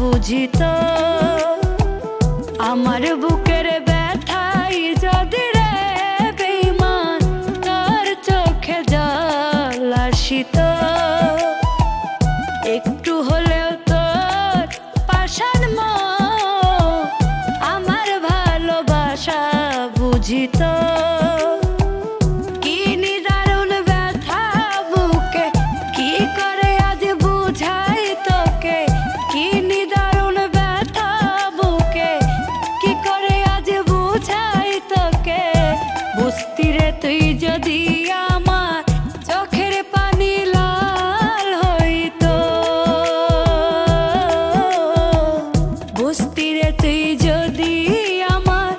বুঝিত আমার বুকের ব্যথাই যদি রে বেঈমান তোর চোখে জল আসিত একটু হলেও তোর পাষাণ মন আমার ভালোবাসা বুঝিত তুই যদি আমার চোখের পানি লাল হইতো বুঝতি রে তুই যদি আমার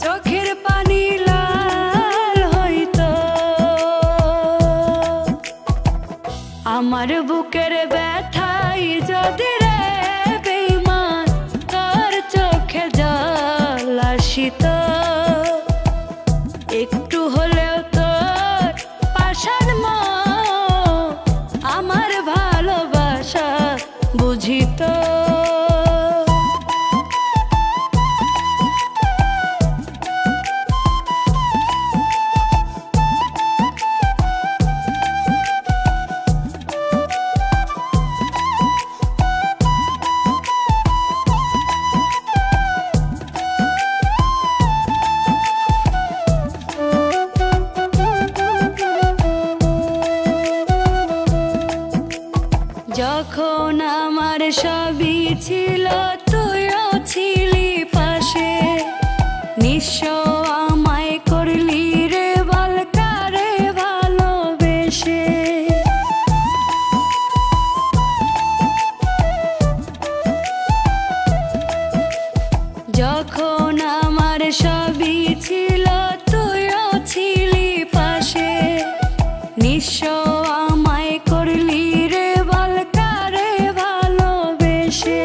চোখের পানি লাল হইতো আমার বুকের ব্যথাই যদি রে বেঈমান তোর চোখে জল আসিত একটু হলেও তোর পাষাণ মন আমার ভালোবাসা বুঝিত যখন আমার সবই ছিল তুইও ছিলি পাশে নিঃস্ব আমায় করলি রে বল কারে ভালোবেসে যখন আমার সবই ছিল তুইও ছিলি পাশে নিঃস্ব আমায় করলি রে বল কারে ভালোবেসে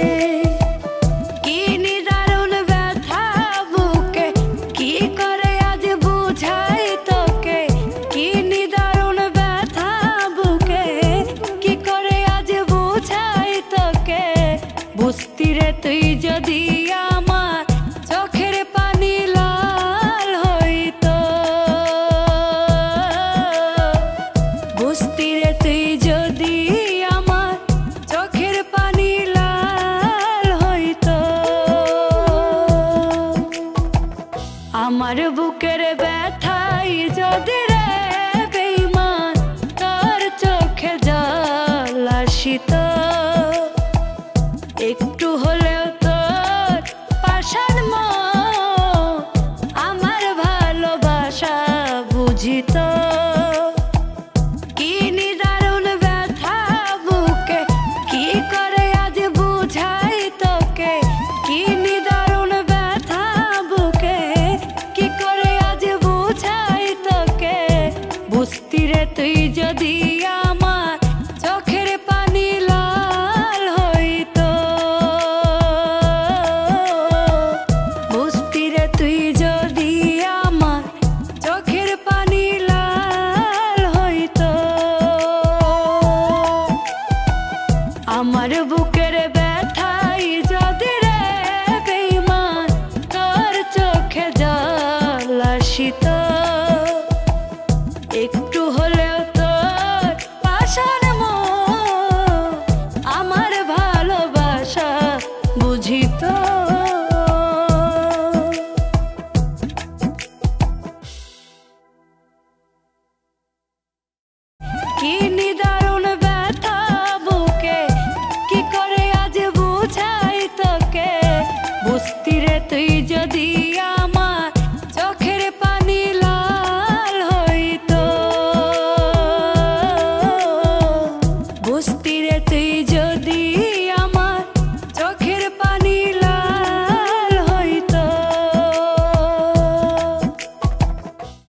কি নিদারুণ ব্যথা বুকে কি করে আজ বুঝাই তোকে কি নিদারুণ ব্যথা বুকে কি করে আজ বুঝাই তোকে বুঝতি রে তুই যদি আমার চোখের পানি লাল হইতো বুঝতি রে তুই যদি আমার চোখের পানি লাল হইতো আমার বুকের ব্যথাই যদি রে বেঈমান তোর চোখে জল আসিত একটু হলেও তোর পাষাণ মন আমার ভালোবাসা বুঝিত কি নিদারুণ ব্যথা বুকে কি করে আজ বুঝাই তোকে কি নিদারুণ ব্যথা বুকে কি করে আজ বুঝাই তোকে বুঝতি রে তুই যদি আমার চোখের পানি লাল হইতো বুঝতি রে তুই যদি আমার চোখের পানি লাল হইতো আমার বুকের ব্যথাই যদি রে বেঈমান তোর চোখে জল আসিত একটু হলেও তোর পাষাণ মন আমার ভালোবাসা বুঝি